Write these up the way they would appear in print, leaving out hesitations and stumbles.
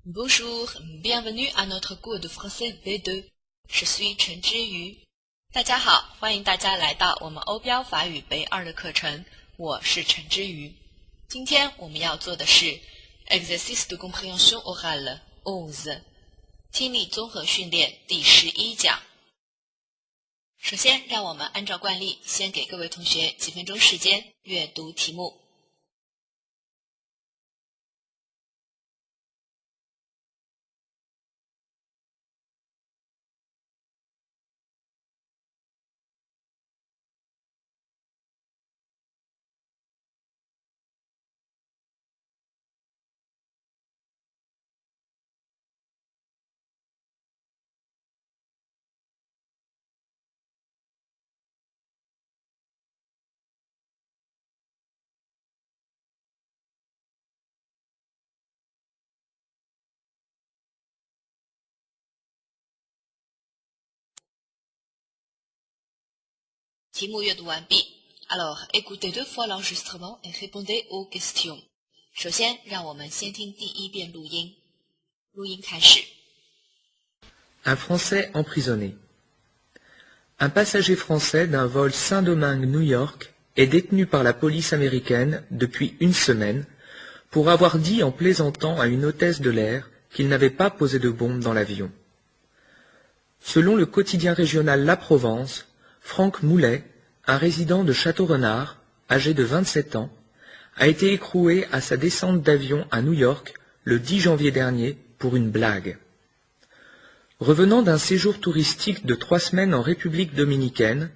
Bonjour, bienvenue à notre cours de français B2. Je suis陈之瑜。大家好，欢迎大家来到我们欧标法语B2的课程。我是陈之瑜。今天我们要做的是 Exercice de compréhension orale 11，听力综合训练第11讲。首先，让我们按照惯例，先给各位同学几分钟时间阅读题目。题目阅读完毕。Alors, écoutez 2 fois l'enregistrement et répondez aux questions. 首先，让我们先听第一遍录音。录音开始。Un Français emprisonné. Un passager français d'un vol Saint-Domingue-New York est détenu par la police américaine depuis une semaine pour avoir dit en plaisantant à une hôtesse de l'air qu'il n'avait pas posé de bombe dans l'avion. Selon le quotidien régional La Provence, Franck Moulet, un résident de Château-Renard, âgé de 27 ans, a été écroué à sa descente d'avion à New York le 10 janvier dernier pour une blague. Revenant d'un séjour touristique de 3 semaines en République dominicaine,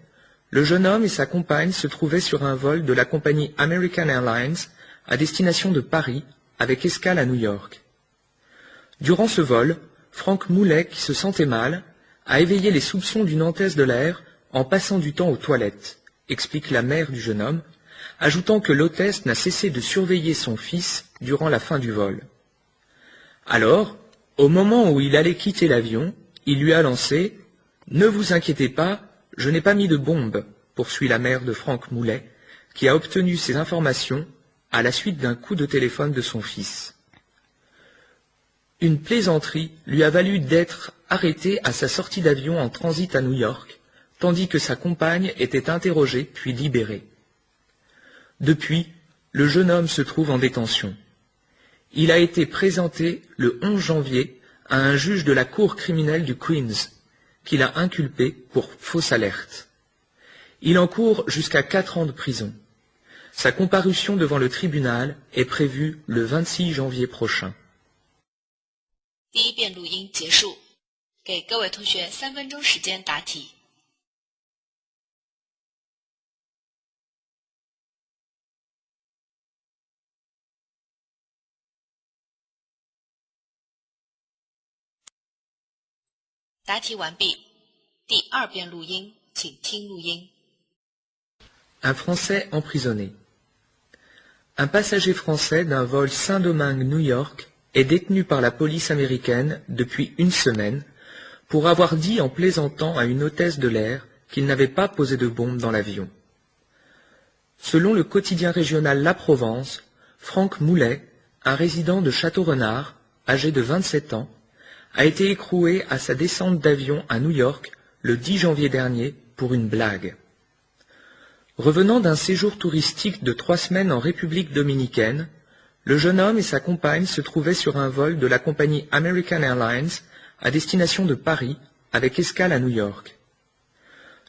le jeune homme et sa compagne se trouvaient sur un vol de la compagnie American Airlines à destination de Paris, avec escale à New York. Durant ce vol, Franck Moulet, qui se sentait mal, a éveillé les soupçons d'une hôtesse de l'air en passant du temps aux toilettes, explique la mère du jeune homme, ajoutant que l'hôtesse n'a cessé de surveiller son fils durant la fin du vol. Alors, au moment où il allait quitter l'avion, il lui a lancé « Ne vous inquiétez pas, je n'ai pas mis de bombe », poursuit la mère de Franck Moulet, qui a obtenu ces informations à la suite d'un coup de téléphone de son fils. Une plaisanterie lui a valu d'être arrêté à sa sortie d'avion en transit à New York, tandis que sa compagne était interrogée puis libérée. Depuis, le jeune homme se trouve en détention. Il a été présenté le 11 janvier à un juge de la cour criminelle du Queens, qui l'a inculpé pour fausse alerte. Il encourt jusqu'à 4 ans de prison. Sa comparution devant le tribunal est prévue le 26 janvier prochain. 第一遍录音结束，给各位同学3分钟时间答题。答题完毕。第二遍录音，请听录音。Un Français emprisonné. Un passager français d'un vol Saint-Domingue-New York est détenu par la police américaine depuis une semaine pour avoir dit en plaisantant à une hôtesse de l'air qu'il n'avait pas posé de bombe dans l'avion. Selon le quotidien régional La Provence, Franck Moulet, un résident de Château-Renard, âgé de 27 ans, a été écroué à sa descente d'avion à New York le 10 janvier dernier pour une blague. Revenant d'un séjour touristique de 3 semaines en République dominicaine, le jeune homme et sa compagne se trouvaient sur un vol de la compagnie American Airlines à destination de Paris, avec escale à New York.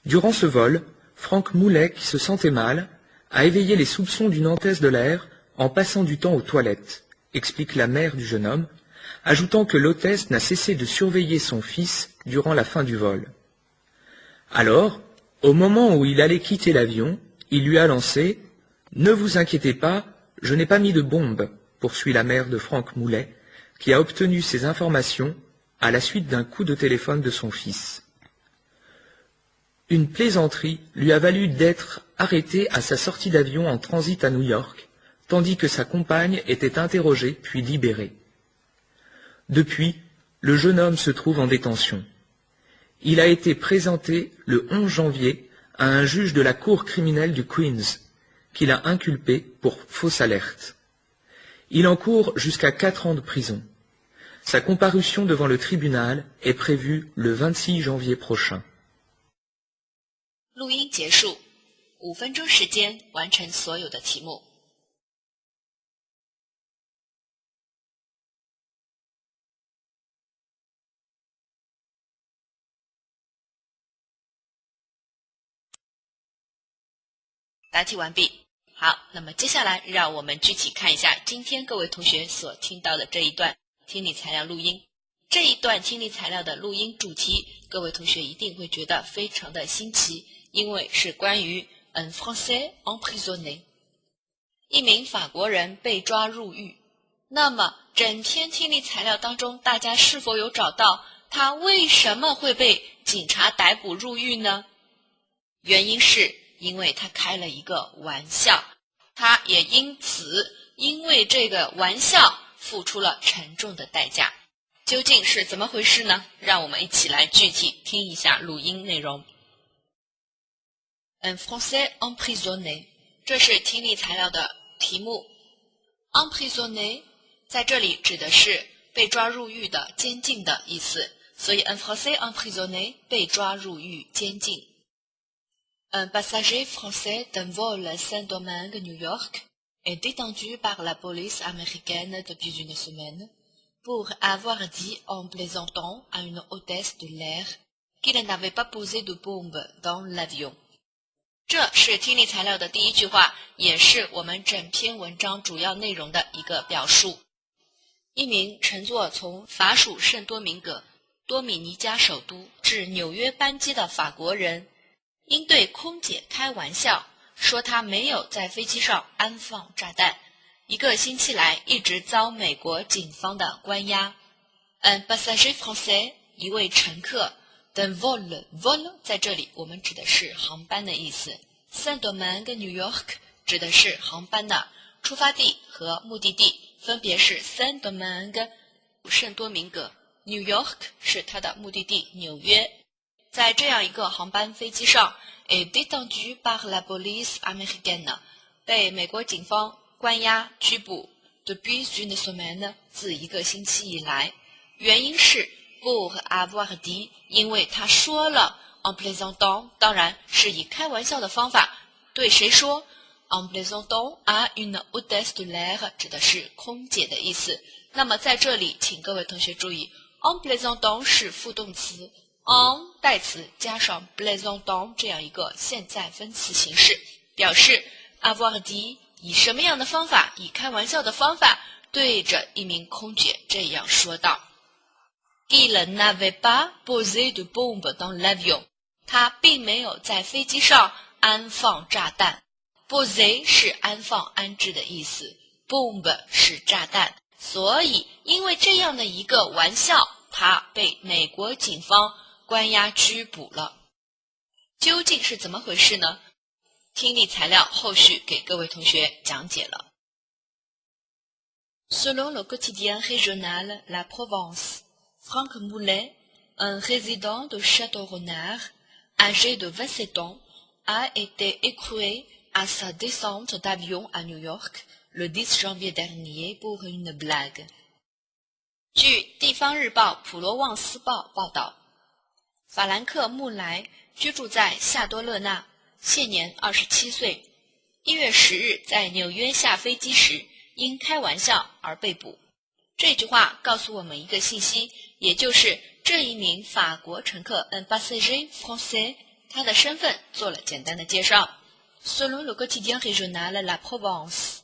Durant ce vol, Franck Moulet, qui se sentait mal, a éveillé les soupçons d'une hôtesse de l'air en passant du temps aux toilettes, explique la mère du jeune homme, ajoutant que l'hôtesse n'a cessé de surveiller son fils durant la fin du vol. Alors, au moment où il allait quitter l'avion, il lui a lancé « Ne vous inquiétez pas, je n'ai pas mis de bombe », poursuit la mère de Franck Moulet, qui a obtenu ces informations à la suite d'un coup de téléphone de son fils. Une plaisanterie lui a valu d'être arrêté à sa sortie d'avion en transit à New York, tandis que sa compagne était interrogée puis libérée. Depuis, le jeune homme se trouve en détention. Il a été présenté le 11 janvier à un juge de la cour criminelle du Queens, qui l'a inculpé pour fausse alerte. Il encourt jusqu'à 4 ans de prison. Sa comparution devant le tribunal est prévue le 26 janvier prochain. 录音结束，5分钟时间完成所有的题目。答题完毕。好，那么接下来让我们具体看一下今天各位同学所听到的这一段听力材料录音。这一段听力材料的录音主题，各位同学一定会觉得非常的新奇，因为是关于 un Français emprisonné， 一名法国人被抓入狱。那么整篇听力材料当中，大家是否有找到他为什么会被警察逮捕入狱呢？原因是因为他开了一个玩笑，他也因为这个玩笑付出了沉重的代价。究竟是怎么回事呢？让我们一起来具体听一下录音内容。Un Français emprisonné， 这是听力材料的题目。emprisonné 在这里指的是被抓入狱的、监禁的意思，所以 un Français emprisonné 被抓入狱、监禁。Un passager français d'un vol à Saint-Domingue, New York, est détendu par la police américaine depuis une semaine pour avoir dit en plaisantant à une hôtesse de l'air qu'il n'avait pas posé de bombe dans l'avion. 这是听力材料的第一句话，也是我们整篇文章主要内容的一个表述。一名乘坐从法属圣多明戈多米尼加首都至纽约班机的法国人，因对空姐开玩笑，说他没有在飞机上安放炸弹，1个星期来一直遭美国警方的关押。Un passager français， 一位乘客。d'un vol 在这里我们指的是航班的意思。Saint-Domingue New York 指的是航班的出发地和目的地，分别是 Saint-Domingue 圣多明戈， New York 是它的目的地纽约。在这样一个航班飞机上 est détendu par la police américaine， 被美国警方关押拘捕 depuis une semaine， 自1个星期以来。原因是pour avoir dit， 因为他说了 en plaisantant， 当然是以开玩笑的方法。对谁说 en plaisantant à une hôtesse de l'air 指的是空姐的意思。那么在这里请各位同学注意 en plaisantant 是副动词 en 代词加上 plaisantant 这样一个现在分词形式，表示 avoir dit 以什么样的方法，以开玩笑的方法对着一名空姐这样说道。Il n'avait pas posé de bombe dans l'avion， 他并没有在飞机上安放炸弹。poser 是安放、安置的意思， bomb 是炸弹，所以因为这样的一个玩笑，他被美国警方关押拘捕了。究竟是怎么回事呢？听力材料后续给各位同学讲解了。Selon le quotidien régional La Provence，Franck Moulet, un résident de Château-Renard, âgé de 27 ans, a été écroué à sa descente d'avion à New York le 10 janvier dernier pour une blague. 据地方日报普罗旺斯报报道，法兰克·穆莱居住在夏多勒纳，现年27岁，1月10日在纽约下飞机时因开玩笑而被捕。这句话告诉我们一个信息，也就是这一名法国乘客 un passager français， 他的身份做了简单的介绍。Selon le quotidien régional La Provence，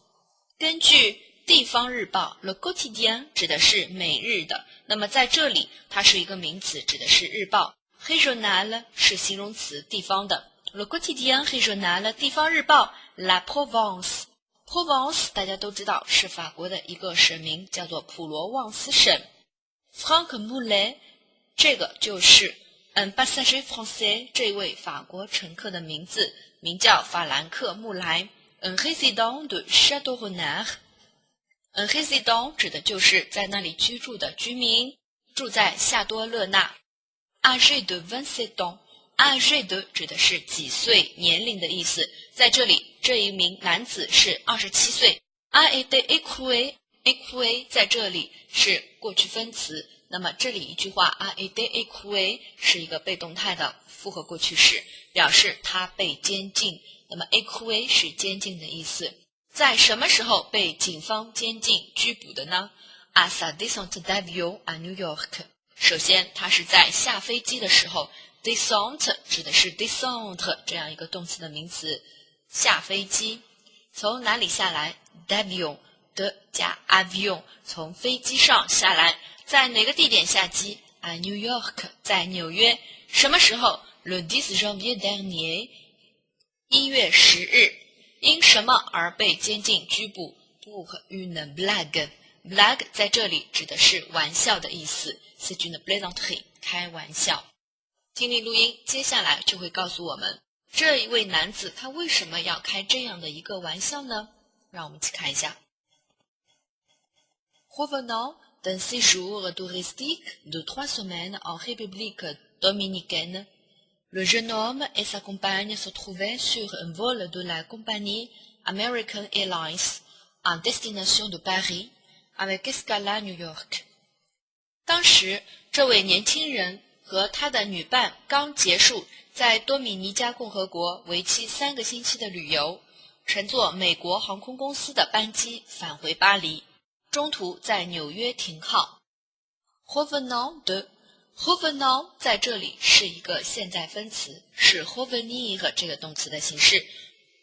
根据地方日报 Le quotidien 指的是每日的，那么在这里它是一个名词，指的是日报。Régional 是形容词，地方的。Le quotidien régional 地方日报 La Provence。Provence 大家都知道是法国的一个省名，叫做普罗旺斯省。Franck Moulet 这个就是 un passager français 这位法国乘客的名字，名叫法兰克·穆莱。Un résident de Château-Renard。Un résident 指的就是在那里居住的居民，住在夏多勒纳。Âgé de 27 ans。Âgé de 指的是几岁、年龄的意思，在这里这一名男子是27岁。A été écroué écouler 在这里是过去分词，那么这里一句话a été écoulé 是一个被动态的复合过去式，表示它被监禁。那么 écoulé 是监禁的意思。在什么时候被警方监禁拘捕的呢？ À sa descente d'avion à New York。 首先它是在下飞机的时候， descente 指的是 descente 这样一个动词的名词，下飞机。从哪里下来？ d'avion 的加 avion， 从飞机上下来。在哪个地点下机？ à New York， 在纽约。什么时候？ le 10 janvier dernier， 1月10日。因什么而被监禁拘捕？ pour une blague。 blague 在这里指的是玩笑的意思， c'est une plaisanterie， 开玩笑。听力录音接下来就会告诉我们，这一位男子他为什么要开这样的一个玩笑呢？让我们一起看一下。 Revenant d'un séjour touristique de 3 semaines en République dominicaine, le jeune homme et sa compagne se trouvaient sur un vol de la compagnie American Airlines en destination de Paris, avec escale à New York。 当时，这位年轻人和他的女伴刚结束在多米尼加共和国为期3个星期的旅游，乘坐美国航空公司的班机返回巴黎，中途在纽约停靠。 Revenant de。Revenant 在这里是一个现在分词，是 revenir 这个动词的形式。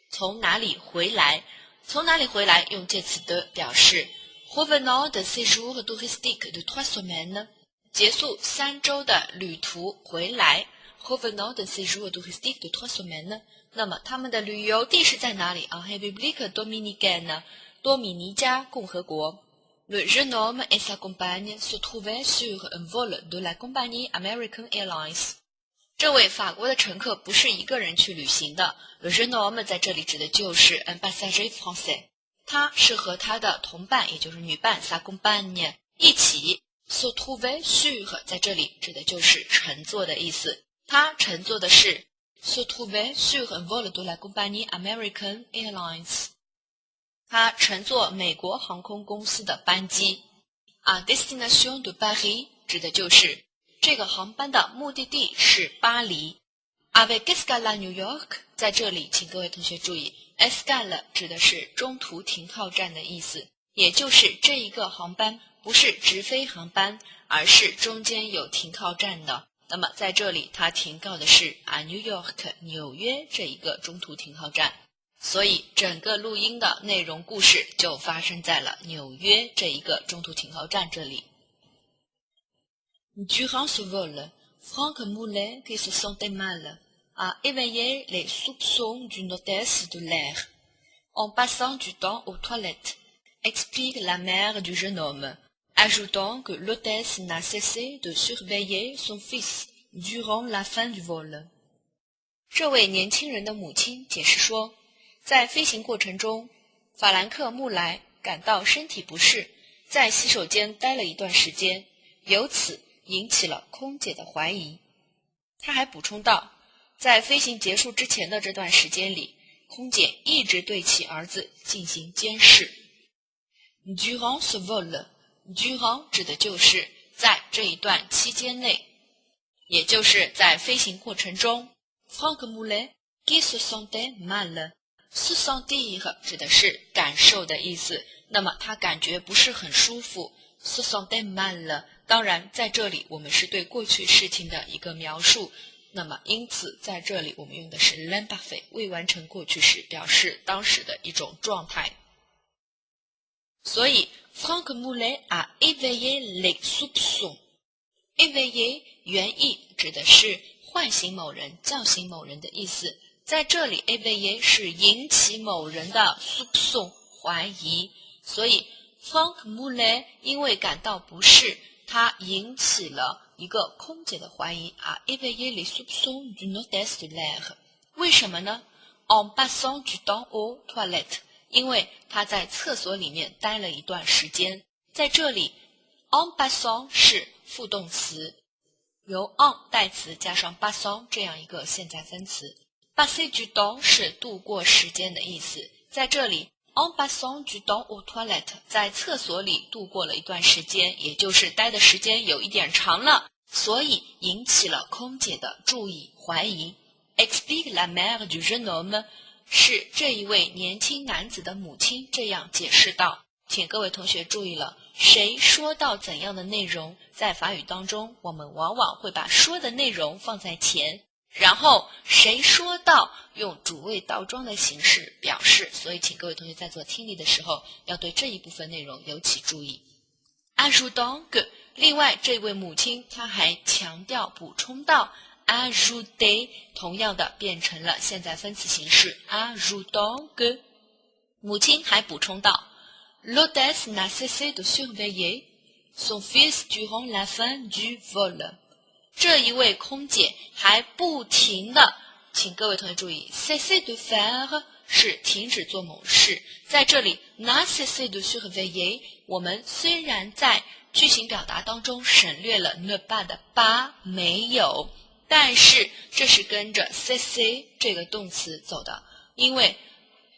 从哪里回来？从哪里回来用介词的表示。 Revenant de séjour touristique de 3 semaines， 结束3周的旅途回来。 Revenant de séjour touristique de 3 semaines， 那么他们的旅游地是在哪里？ En République dominicaine， 多米尼加共和国。Le jeune homme et sa compagne se trouvaient sur un vol de la compagnie American Airlines。 这位法国的乘客不是一个人去旅行的。 Le jeune homme 在这里指的就是 un passager français， 他是和他的同伴，也就是女伴 sa compagne 一起。 Se trouver sur 在这里指的就是乘坐的意思，他乘坐的是 se trouver sur un vol de la compagnie American Airlines，他乘坐美国航空公司的班机。À destination de Paris 指的就是这个航班的目的地是巴黎。Avec escale à New York 在这里请各位同学注意， escale 指的是中途停靠站的意思，也就是这一个航班不是直飞航班，而是中间有停靠站的。那么在这里它停靠的是 à New York 纽约这一个中途停靠站。所以整个录音的内容故事就发生在了纽约这一个中途停靠站这里。 Durant ce vol, Franck Moulet, qui se sentait mal, a éveillé les soupçons d'une hôtesse de l'air en passant du temps aux toilettes, explique la mère du jeune homme, ajoutant que l'hôtesse n'a cessé de surveiller son fils durant la fin du vol。 这位年轻人的母亲解释说，在飞行过程中，法兰克·穆莱感到身体不适，在洗手间待了一段时间，由此引起了空姐的怀疑。他还补充道，在飞行结束之前的这段时间里，空姐一直对其儿子进行监视。Durant ce vol， durant 指的就是在这一段期间内，也就是在飞行过程中。Franck Moulet qui se sentait mal。Se sentir 指的是感受的意思，那么他感觉不是很舒服。Se sentait mal， 当然在这里我们是对过去事情的一个描述，那么因此在这里我们用的是 l'imparfait 未完成过去时，表示当时的一种状态。所以 Franck Moulet a éveillé les soupçons。éveiller 原意指的是唤醒某人、叫醒某人的意思。在这里 éveiller 是引起某人的 soupçon 怀疑，所以 Franck Moulet 因为感到不适，他引起了一个空姐的怀疑啊 éveiller les soupçons d'une hôtesse de l'air。 为什么呢？ En passant du temps aux toilettes， 因为他在厕所里面待了一段时间。在这里 en passant 是副动词，由 en 代词加上 passant 这样一个现在分词。passer du temps 是度过时间的意思，在这里 en passant du temps aux toilettes， 在厕所里度过了一段时间，也就是待的时间有一点长了，所以引起了空姐的注意怀疑。Explique la mère du jeune homme， 是这一位年轻男子的母亲这样解释道。请各位同学注意了，谁说到怎样的内容，在法语当中我们往往会把说的内容放在前，然后谁说到用主谓倒装的形式表示，所以请各位同学在做听力的时候要对这一部分内容尤其注意。Ajoutant que， 另外这位母亲她还强调补充到 ajouter， 同样的变成了现在分词形式 ajoutant que， 母亲还补充到L'hôtesse n'a cessé de surveiller son fils durant la fin du vol。 这一位空姐还不停的，请各位同学注意 cesser de faire 是停止做某事，在这里 n'a cessé de surveiller， 我们虽然在句型表达当中省略了 ne pas 的 pas 没有，但是这是跟着 cesser 这个动词走的，因为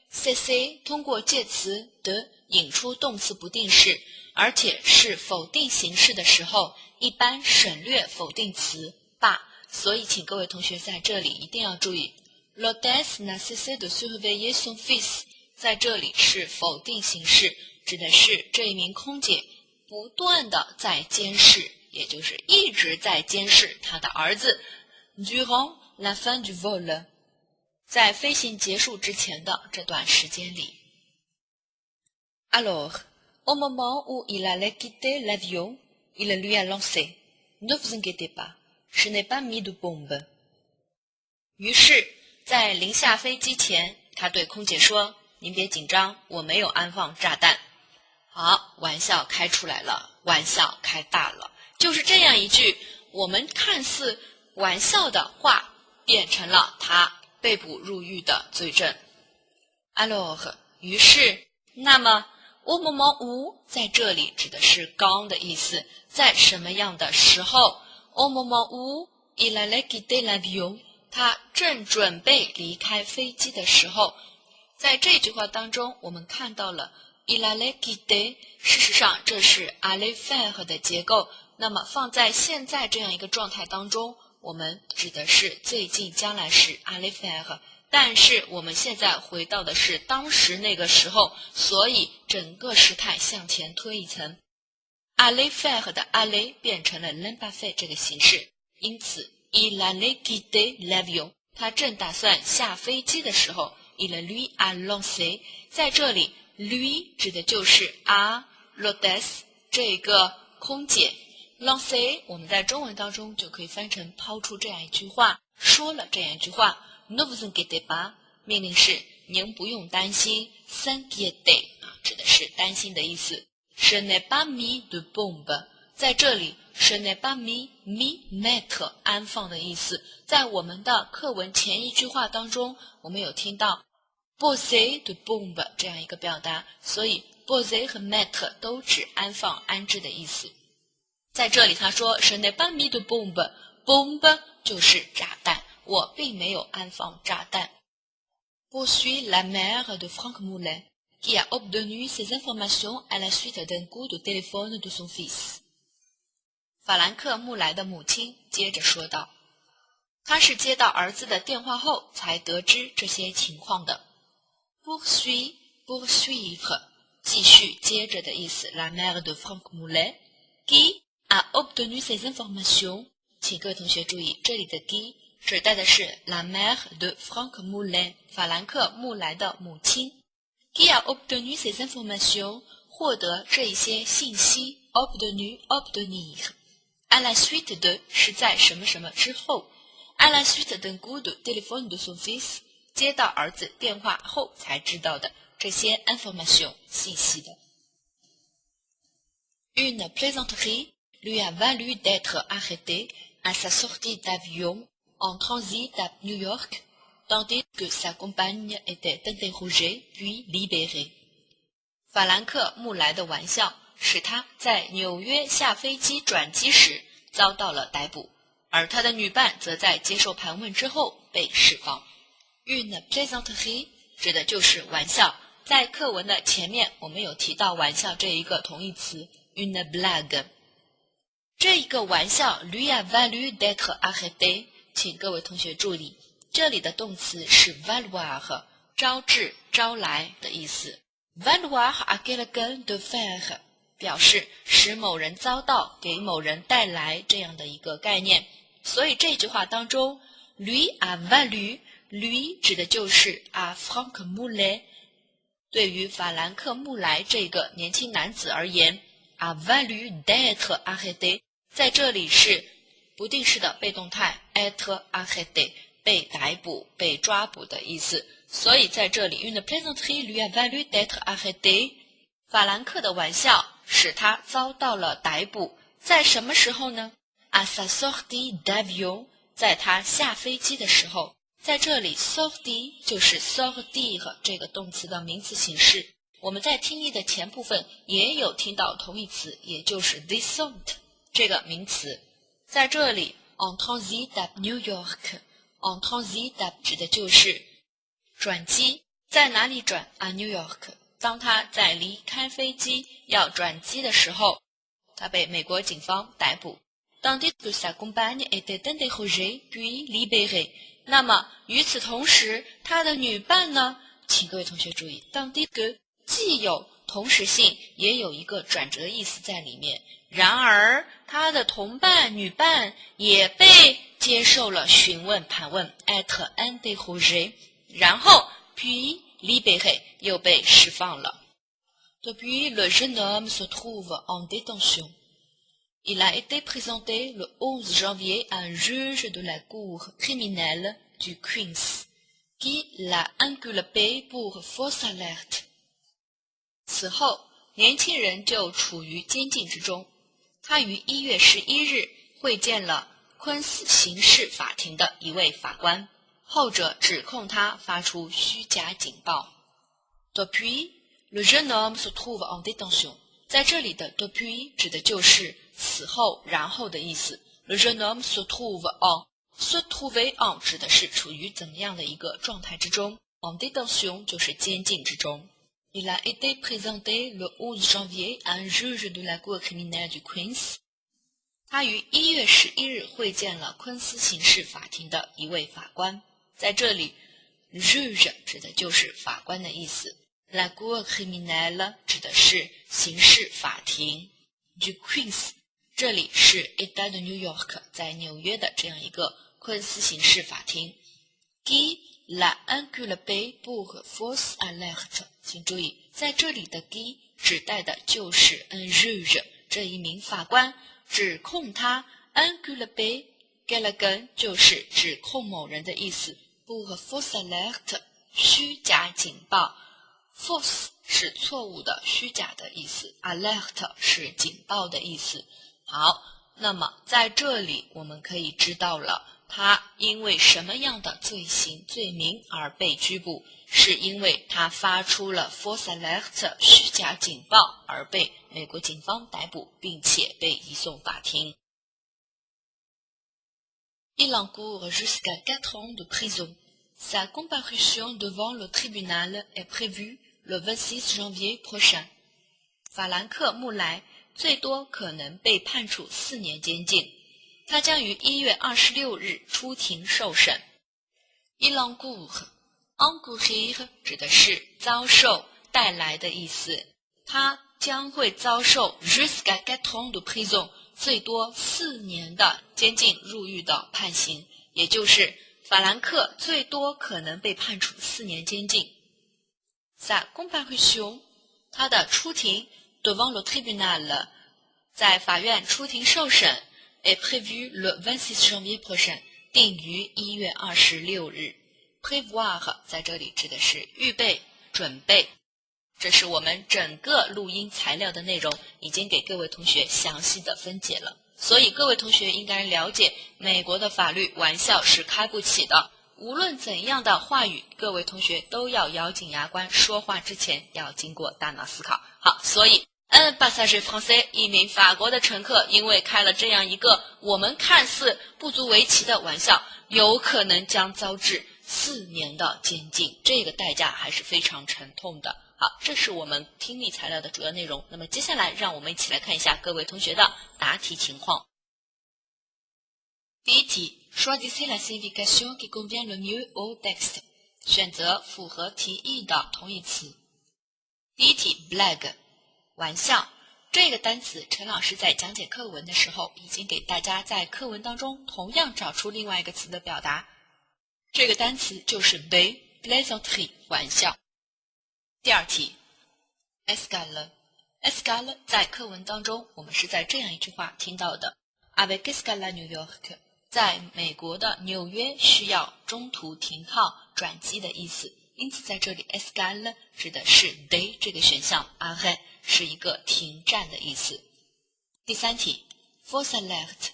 cesser 通过介词的引出动词不定式，而且是否定形式的时候一般省略否定词pas，所以请各位同学在这里一定要注意 L'hôtesse n'a cessé de surveiller son fils， 在这里是否定形式，指的是这一名空姐不断的在监视，也就是一直在监视她的儿子 Durant la fin du vol， 在飞行结束之前的这段时间里。Alors, au moment où il allait quitter l'avion, il lui a lancé « Ne vous inquiétez pas, je n'ai pas mis de bombe。」于是，在临下飞机前，他对空姐说：“您别紧张，我没有安放炸弹。”好，玩笑开出来了，玩笑开大了。就是这样一句我们看似玩笑的话，变成了他被捕入狱的罪证。Alors， 于是，那么au moment où 在这里指的是刚的意思，在什么样的时候 au moment où il allait quitter l'avion， 他正准备离开飞机的时候，在这句话当中我们看到了 il allait quitter， 事实上这是 allait faire 的结构，那么放在现在这样一个状态当中，我们指的是最近将来时 allait faire，但是我们现在回到的是当时那个时候，所以整个时态向前推一层 aller faire 的 aller 变成了 l'imparfait 这个形式，因此 il allait quitter l'avion， 他正打算下飞机的时候 il lui a lancé， 在这里 lui 指的就是 à l'hôtesse 这个空姐， lancé 我们在中文当中就可以翻成抛出这样一句话，说了这样一句话Ne vous inquiétez pas， 命令是您不用担心 s'inquiéter 指的是担心的意思。Je n'ai pas mis de bombe， 在这里 Je n'ai pas mis mettre 安放的意思，在我们的课文前一句话当中，我们有听到 poser de bombe 这样一个表达，所以 poser 和 mettre 都指安放安置的意思。在这里他说 Je n'ai pas mis de bombe， bombe 就是炸弹，我并没有安放炸弹。Poursuit la mère de Franck Moulet, qui a obtenu ces informations à la suite d'un coup de téléphone de son fils. 法兰克·穆莱的母亲接着说道：“她是接到儿子的电话后才得知这些情况的。Poursuit, poursuivre， 继续接着的意思。La mère de Franck Moulet, qui a obtenu ces informations， 请各位同学注意，这里的 qui指代的是 la mère de Franck Moulet， 法兰克·穆莱的母亲。Qui a obtenu ces informations， 获得这一些信息 obtenu obtenir。À la suite de 是在什么什么之后 À la suite d'un coup de téléphone de son fils， 接到儿子电话后才知道的这些 information 信息的。Une plaisanterie lui a valu d'être arrêté à sa sortie d'avion en transit à New York, tandis que sa compagne était interrogée puis libérée。 法兰克·穆莱的玩笑使他在纽约下飞机转机时遭到了逮捕，而他的女伴则在接受盘问之后被释放。Une plaisanterie 指的就是玩笑在课文的前面我们有提到玩笑这一个同义词 une blague， 这一个玩笑 lui a valu d'être arrêté， 请各位同学注意，这里的动词是 valoir， 招致招来的意思。 valoir à quelqu'un de faire 表示使某人遭到，给某人带来这样的一个概念。所以这句话当中 lui a valu， lui 指的就是 à Franck Moulet， 对于法兰克·穆莱这个年轻男子而言 a valu d'être arrêté 在这里是不定式的被动态 être arrêté， 被逮捕被抓捕的意思。所以在这里 une plaisanterie lui a valu d'être arrêté， 法兰克的玩笑使他遭到了逮捕，在什么时候呢？ à sa sortie d'avion， 在他下飞机的时候。在这里 sortie 就是 sortir 这个动词的名词形式，我们在听力的前部分也有听到同义词，也就是 descente 这个名词。在这里 en transit à New York， en transit à 指的就是转机，在哪里转 à New York， 当他在离开飞机要转机的时候，他被美国警方逮捕。Tandis que sa compagne était interrogée puis libérée， 那么与此同时他的女伴呢，请各位同学注意 tandis que 既有同时性也有一个转折意思在里面，然而他的同伴女伴也被接受了询问盘问 être interrogée， 然后 puis libéré 又被释放了。 Depuis le jeune homme se trouve en détention. Il a été présenté le 11 janvier à un juge de la cour criminelle du Queens, qui l'a inculpé pour fausse alerte. 此后，年轻人就处于监禁之中。他于1月11日会见了昆斯刑事法庭的一位法官，后者指控他发出虚假警报。Depuis, le jeune homme se trouve en détention. 在这里的 depuis 指的就是此后然后的意思。Le jeune homme se trouve en se trouver en 指的是处于怎么样的一个状态之中， en détention 就是监禁之中。Il a été présenté le 11 janvier à un juge de la cour criminelle du Queens. 他于1月11日会见了昆斯刑事法庭的一位法官。在这里 juge 指的就是法官的意思， la cour criminelle 指的是刑事法庭， du Queens 这里是 État de New York 在纽约的这样一个昆斯刑事法庭。 qui l'a inculpé pour fausse alerte， 请注意在这里的 qui 指代的就是 un juge 这一名法官指控他 inculpé quelqu'un 就是指控某人的意思， pour fausse alerte 虚假警报， false 是错误的虚假的意思， alert 是警报的意思。好，那么在这里我们可以知道了他因为什么样的罪名而被拘捕，是因为他发出了 false alert 虚假警报而被美国警方逮捕，并且被移送法庭。Il encourt jusqu'à 4 ans de prison. Sa comparution devant le tribunal est prévue le 26 janvier prochain. 法兰克·穆莱最多可能被判处4年监禁，他将于1月26日出庭受审。Il encourt encourir 指的是遭受带来的意思，他将会遭受 jusqu'à 4 ans de prison 最多4年的监禁入狱的判刑，也就是法兰克最多可能被判处4年监禁。Sa comparution 他的出庭 devant le tribunal 在法院出庭受审 est prévu le 26 janvier prochain 定于1月26日。prévoir 在这里指的是预备准备。这是我们整个录音材料的内容，已经给各位同学详细的分解了，所以各位同学应该了解美国的法律玩笑是开不起的，无论怎样的话语，各位同学都要咬紧牙关，说话之前要经过大脑思考。好，所以un passager français 一名法国的乘客因为开了这样一个我们看似不足为奇的玩笑，有可能将遭致4年的监禁，这个代价还是非常沉痛的。好，这是我们听力材料的主要内容。那么接下来让我们一起来看一下各位同学的答题情况。第一题 Choisissez la signification qui convient le mieux au texte， 选择符合题意的同义词。第一题 blague 玩笑，这个单词陈老师在讲解课文的时候已经给大家在课文当中同样找出另外一个词的表达，这个单词就是 plaisanterie 玩笑。第二题 escale 在课文当中我们是在这样一句话听到的 Avec escale à New York， 在美国的纽约需要中途停靠转机的意思，因此在这里 escale 指的是 de 这个选项， arrêt 是一个停站的意思。第三题 fausse alerte，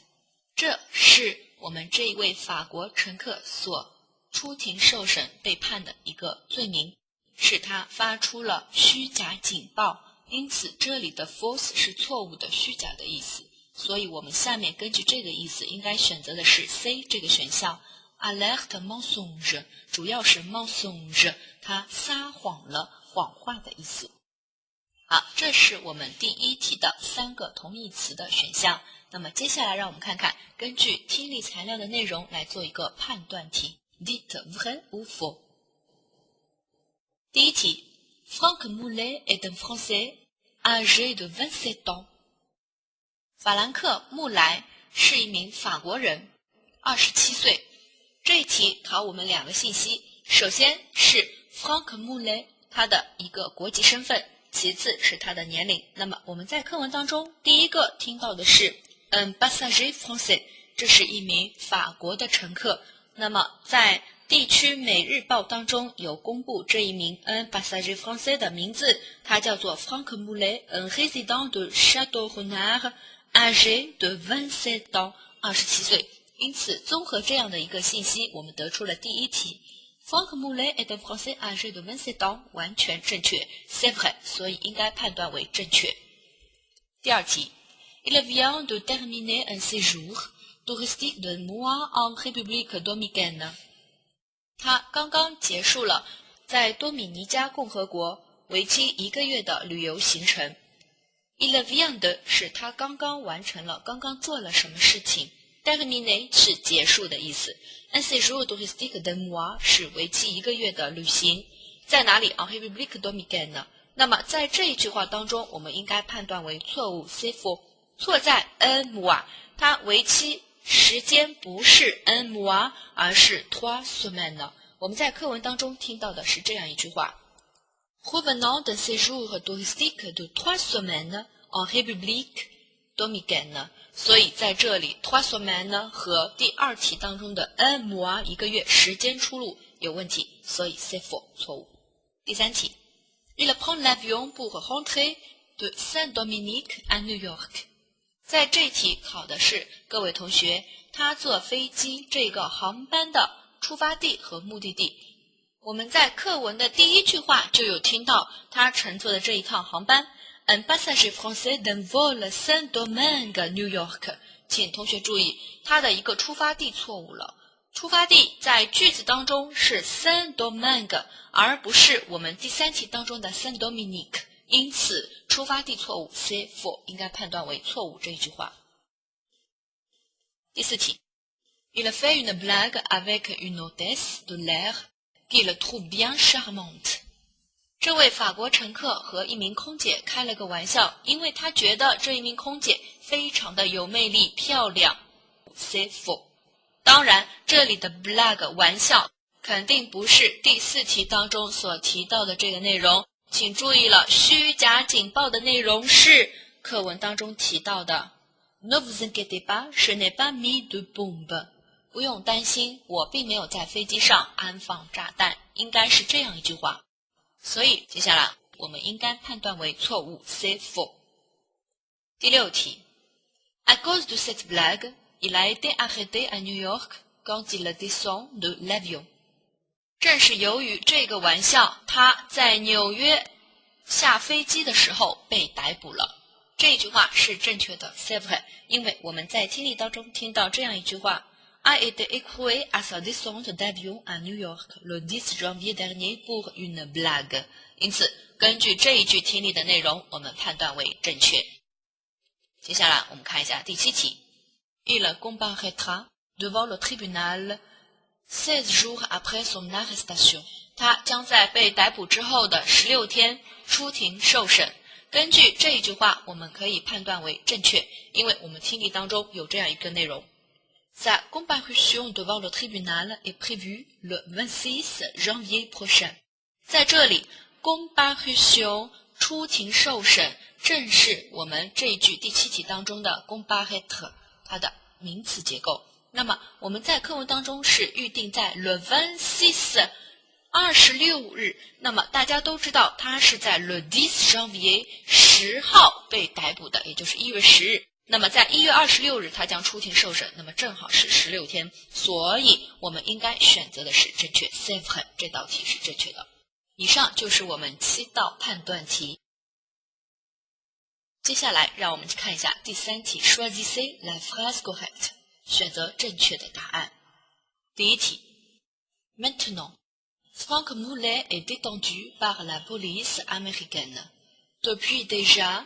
这是我们这一位法国乘客所出庭受审被判的一个罪名，是他发出了虚假警报，因此这里的 false 是错误的虚假的意思，所以我们下面根据这个意思应该选择的是 C 这个选项 alerte mensonge， 主要是 mensonge 他撒谎了，谎话的意思。好，这是我们第一题的3个同义词的选项。那么接下来让我们看看根据听力材料的内容来做一个判断题 Dites vrai ou faux。第一题 Franck Moulet est un Français âgé de 27 ans。 法兰克·穆莱是一名法国人，27岁。这一题考我们2个信息，首先是 Franck Moulet 他的一个国籍身份，其次是他的年龄。那么我们在课文当中第一个听到的是un passager français， 这是一名法国的乘客。那么在地区每日报当中有公布这一名 un passager français 的名字，他叫做 Franck Moulet, un résident de Château-Renard, âgé de 27 ans， 27岁。因此综合这样的一个信息，我们得出了第一题 Franck Moulet est un Français âgé de 27 ans 完全正确 c'est vrai， 所以应该判断为正确。第二题 Il vient de terminer un séjour touristique de mois en République dominicaine。 他刚刚结束了在多米尼加共和国为期1个月的旅游行程。Il vient de 是他刚刚完成了，刚刚做了什么事情。terminer 是结束的意思。un séjour touristique de mois 是为期1个月的旅行，在哪里 en République dominicaine。 那么在这一句话当中，我们应该判断为错误 c'est faux， 错在 un mois， 它为期时间不是 un mois， 而是 3 semaines。 我们在课文当中听到的是这样一句话 Revenant d'un séjour touristique de 3 semaines en République dominicaine。 所以在这里 3 semaines 和第2题当中的 un mois 1个月时间出入有问题，所以 c'est faux 错误。第三题 Il prend l'avion pour rentrer de Saint-Dominique à New York。 在这题考的是各位同学他坐飞机这个航班的出发地和目的地。我们在课文的第1句话就有听到他乘坐的这一趟航班Un passager français d'un vol Saint-Domingue New York。 请同学注意，它的一个出发地错误了。出发地在句子当中是 Saint-Domingue， 而不是我们第3题当中的 Saint-Dominique， 因此出发地错误 c'est faux， 应该判断为错误这一句话。第4题 Il fait une blague avec une hôtesse de l'air qu'il trouve bien charmante。这位法国乘客和一名空姐开了个玩笑，因为他觉得这一名空姐非常的有魅力漂亮 c'est faux。 当然这里的 blague 玩笑肯定不是第4题当中所提到的这个内容，请注意了，虚假警报的内容是课文当中提到的 Ne vous inquiétez pas, je n'ai pas mis de bombe。 不用担心，我并没有在飞机上安放炸弹，应该是这样一句话。所以接下来我们应该判断为错误 c'est faux。 第6题 À cause de cette blague, il a été arrêté à New York quand il descend de l'avion。 正是由于这个玩笑，他在纽约下飞机的时候被逮捕了。这句话是正确的 c'est vrai， 因为我们在听力当中听到这样一句话 a été écroué à sa descente d'avion à New York le 10 janvier dernier pour une blague。因此，根据这一句听力的内容，我们判断为正确。接下来我们看一下第7题。Il comparaîtra devant le tribunal 16 jours après son arrestation。他将在被逮捕之后的16天出庭受审。根据这一句话，我们可以判断为正确，因为我们听力当中有这样一个内容。Sa comparution devant le tribunal est prévue le 26 janvier prochain。在这里 comparution 出庭受审正是我们这一句第7题当中的 comparaître 它的名词结构。那么我们在课文当中是预定在 le 26 26日，那么大家都知道他是在 le 10 janvier 10号被逮捕的，也就是1月10日。那么在1月26日他将出庭受审，那么正好是16天，所以我们应该选择的是正确 c'est vrai， 这道题是正确的。以上就是我们7道判断题。接下来让我们去看一下第3题 choisissez la phrase correcte， 选择正确的答案。第1题 Maintenant，Franck Moulet est détendu par la police américaine. Depuis déjà，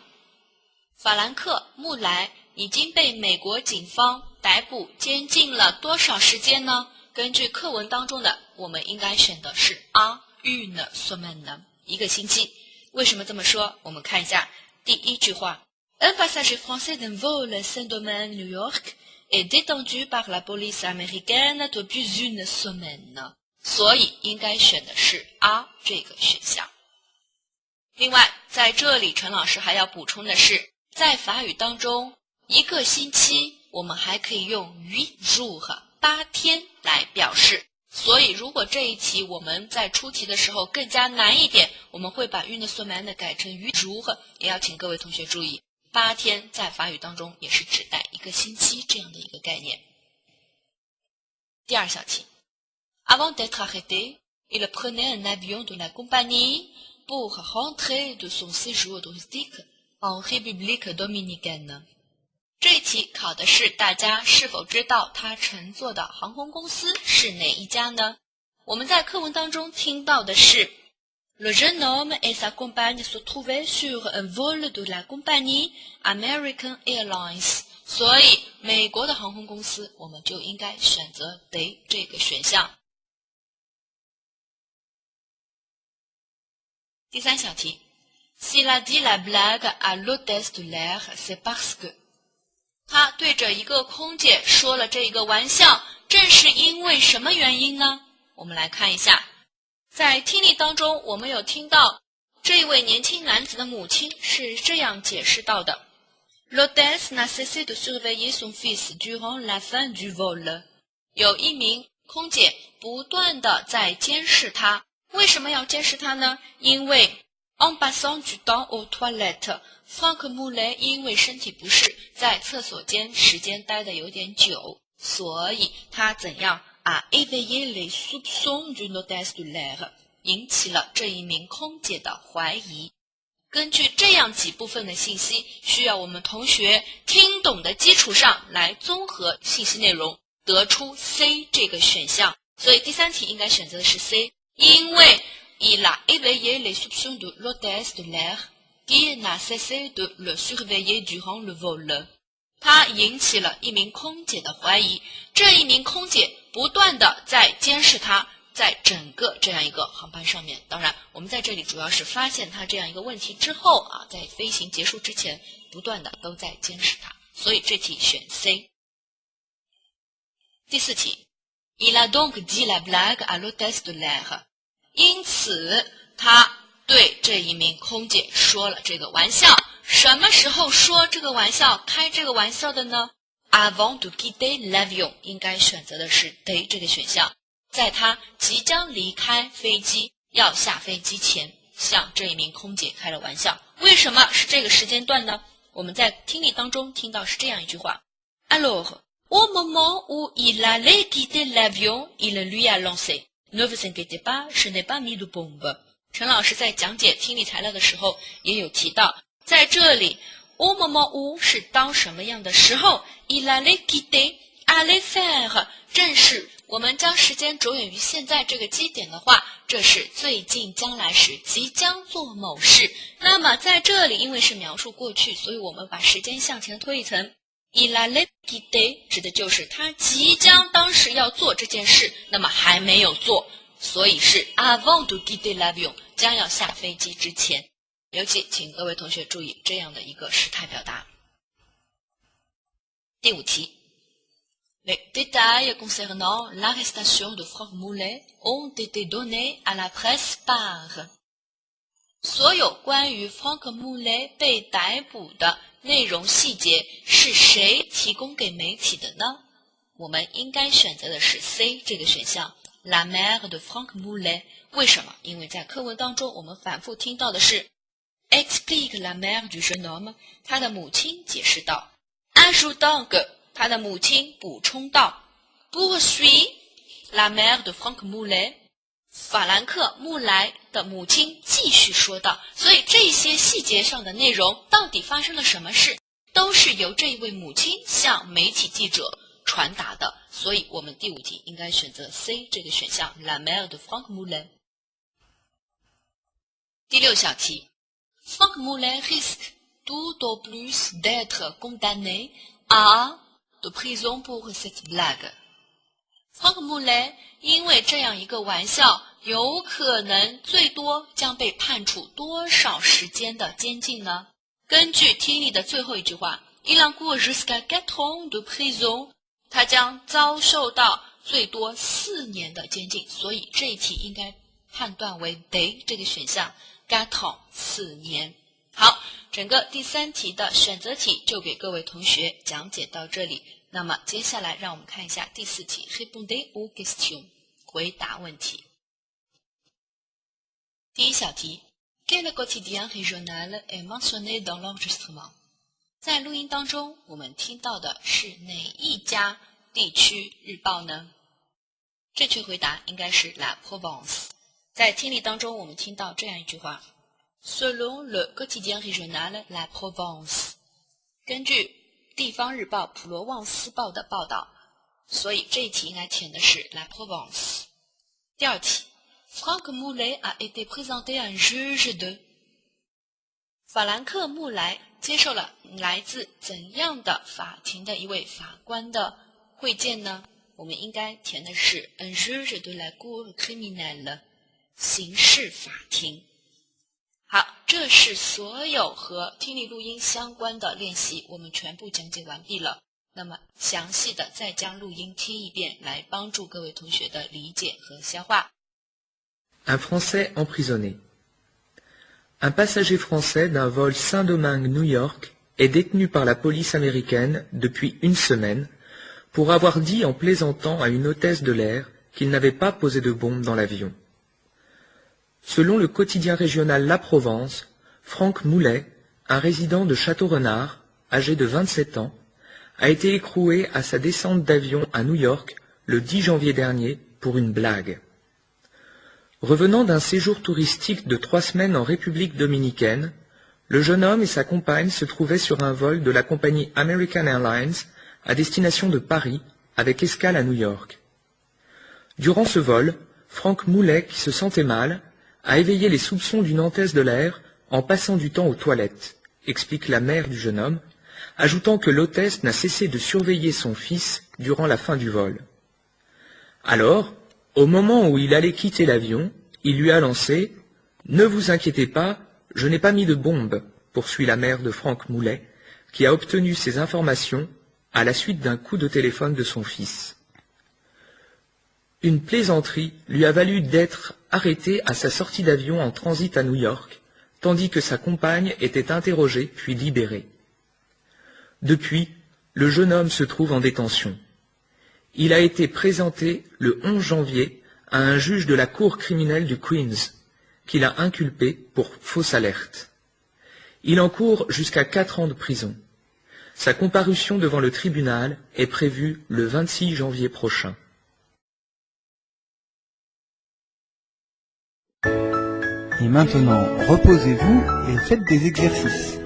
法兰克·穆莱已经被美国警方逮捕监禁了多少时间呢？根据课文当中的，我们应该选的是 une semaine， 一个星期。为什么这么说？我们看一下第1句话 Un passager français d'un vol Saint-Domingue New York est détendu par la police américaine depuis une semaine。所以应该选的是 这个选项。另外，在这里陈老师还要补充的是，在法语当中，一个星期我们还可以用 8 jours 8天来表示。所以如果这一题我们在出题的时候更加难一点，我们会把 une semaine 改成 8 jours， 也要请各位同学注意，8天在法语当中也是指代一个星期这样的一个概念。第2小题Avant d'être arrêté, il prenait un avion de la compagnie pour rentrer de son séjour touristique en République dominicaine。这一题考的是大家是否知道他乘坐的航空公司是哪一家呢？我们在课文当中听到的是 Le jeune homme et sa compagne se trouvaient sur un vol de la compagnie American Airlines。所以美国的航空公司我们就应该选择 D 这个选项。第3小题 S'il a dit la blague à l'hôtesse de l'air, c'est parce que 他对着一个空姐说了这个玩笑，正是因为什么原因呢？我们来看一下，在听力当中我们有听到这一位年轻男子的母亲是这样解释到的 L'hôtesse n'a cessé de surveiller son fils durant la fin du vol。 有一名空姐不断地在监视他。为什么要监视他呢？因为 En passant du temps aux toilettes， Franck Moulet 因为身体不适，在厕所间时间待得有点久，所以他怎样éveillé les soupçons d'une hôtesse de l'air， 引起了这一名空姐的怀疑。根据这样几部分的信息，需要我们同学听懂的基础上来综合信息内容，得出 C 这个选项。所以第3题应该选择的是 C， 因为Il a éveillé les soupçons de l'hôtesse de l'air qui n'a cessé de le surveiller durant le vol。 他引起了一名空姐的怀疑，这一名空姐不断地在监视他，在整个这样一个航班上面。当然我们在这里主要是发现他这样一个问题之后在飞行结束之前不断的都在监视他，所以这题选 C。 第4题 Il a donc dit la blague à l'hôtesse de l'air，因此他对这一名空姐说了这个玩笑。什么时候说这个玩笑，开这个玩笑的呢？ Avant de quitter l'avion 应该选择的是 D 这个选项，在他即将离开飞机要下飞机前向这一名空姐开了玩笑。为什么是这个时间段呢？我们在听力当中听到是这样一句话 Alors, au moment où il allait quitter l'avion, il lui a lancé。Ne vous inquiétez pas, je n'ai pas mis de bombe。 陈老师在讲解听力材料的时候也有提到，在这里 au moment où 是当什么样的时候 il allait quitter allez faire 正是我们将时间着眼于现在这个基点的话，这是最近将来时，即将做某事。那么在这里因为是描述过去，所以我们把时间向前推一层， il allait quitter 指的就是他即将当时要做这件事，那么还没有做，所以是 avant de quitter l'avion 将要下飞机之前。尤其请各位同学注意这样的一个时态表达。第5题 Les détails concernant l'arrestation de Franck Moulet ont été donnés à la presse par 所有关于 Franck Moulet 被逮捕的内容细节是谁提供给媒体的呢？我们应该选择的是 C 这个选项 La mère de Franck Moulet 为什么？因为在课文当中我们反复听到的是 Explique la mère du jeune homme 他的母亲解释道 Ajoutant que 他的母亲补充道 Poursuit la mère de Franck Moulet 法兰克穆莱的母亲继续说道，所以这些细节上的内容到底发生了什么事，都是由这一位母亲向媒体记者传达的，所以我们第5题应该选择 C 这个选项 La mère de Franck Moulet。 第6小题 Franck Moulet risque tout au plus d'être condamné à de prison pour cette blague。 Franck Moulet 因为这样一个玩笑，有可能最多将被判处多少时间的监禁呢？根据听力的最后一句话 Il encourt jusqu'à 4 ans de prison 他将遭受到最多4年的监禁，所以这一题应该判断为 D 这个选项 4 ans 4年。好，整个第3题的选择题就给各位同学讲解到这里。那么接下来让我们看一下第4题 Répondez aux questions 回答问题。第1小题 Quel quotidien régional est mentionné dans l'enregistrement 在录音当中我们听到的是哪一家地区日报呢？正确回答应该是 La Provence。 在听力当中我们听到这样一句话 Selon le quotidien régional La Provence 根据地方日报普罗旺斯报的报道，所以这一题应该填的是 La Provence。 第2题 Franck Moulet a été présenté à un juge de 法兰克穆莱接受了来自怎样的法庭的一位法官的会见呢？我们应该填的是 un juge de la cour criminelle 刑事法庭。好，这是所有和听力录音相关的练习，我们全部讲解完毕了。那么详细的再将录音听一遍，来帮助各位同学的理解和消化。Un Français emprisonné. Un passager français d'un vol Saint-Domingue-New York est détenu par la police américaine depuis une semaine pour avoir dit en plaisantant à une hôtesse de l'air qu'il n'avait pas posé de bombe dans l'avion. Selon le quotidien régional La Provence, Franck Moulet, un résident de Château-Renard, âgé de 27 ans, a été écroué à sa descente d'avion à New York le 10 janvier dernier pour une blague. Revenant d'un séjour touristique de 3 semaines en République dominicaine, le jeune homme et sa compagne se trouvaient sur un vol de la compagnie American Airlines à destination de Paris avec escale à New York. Durant ce vol, Franck Moulet, qui se sentait mal, a éveillé les soupçons d'une hôtesse de l'air en passant du temps aux toilettes, explique la mère du jeune homme, ajoutant que l'hôtesse n'a cessé de surveiller son fils durant la fin du vol. Alors, au moment où il allait quitter l'avion, il lui a lancé « Ne vous inquiétez pas, je n'ai pas mis de bombe », poursuit la mère de Franck Moulet, qui a obtenu ces informations à la suite d'un coup de téléphone de son fils. Une plaisanterie lui a valu d'être arrêté à sa sortie d'avion en transit à New York, tandis que sa compagne était interrogée puis libérée. Depuis, le jeune homme se trouve en détention. Il a été présenté le 11 janvier à un juge de la cour criminelle du Queens, qui l'a inculpé pour fausse alerte. Il encourt jusqu'à 4 ans de prison. Sa comparution devant le tribunal est prévue le 26 janvier prochain. Et maintenant, reposez-vous et faites des exercices.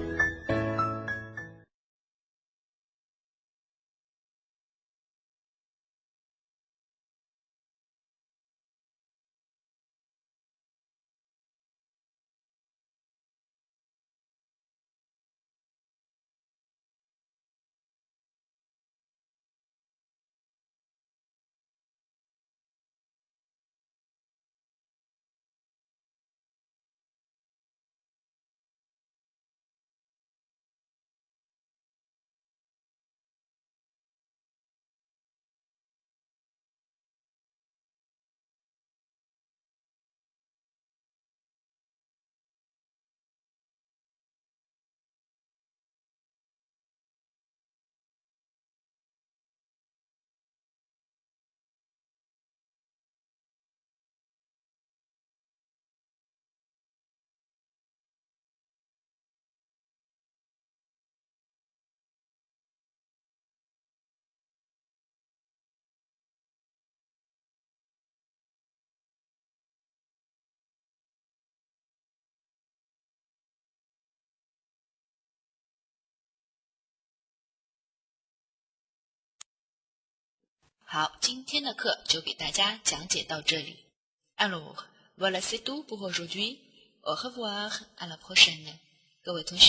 好，今天的课就给大家讲解到这里。Alors, voilà c'est tout pour aujourd'hui. Au revoir, à la prochaine. 各位同学。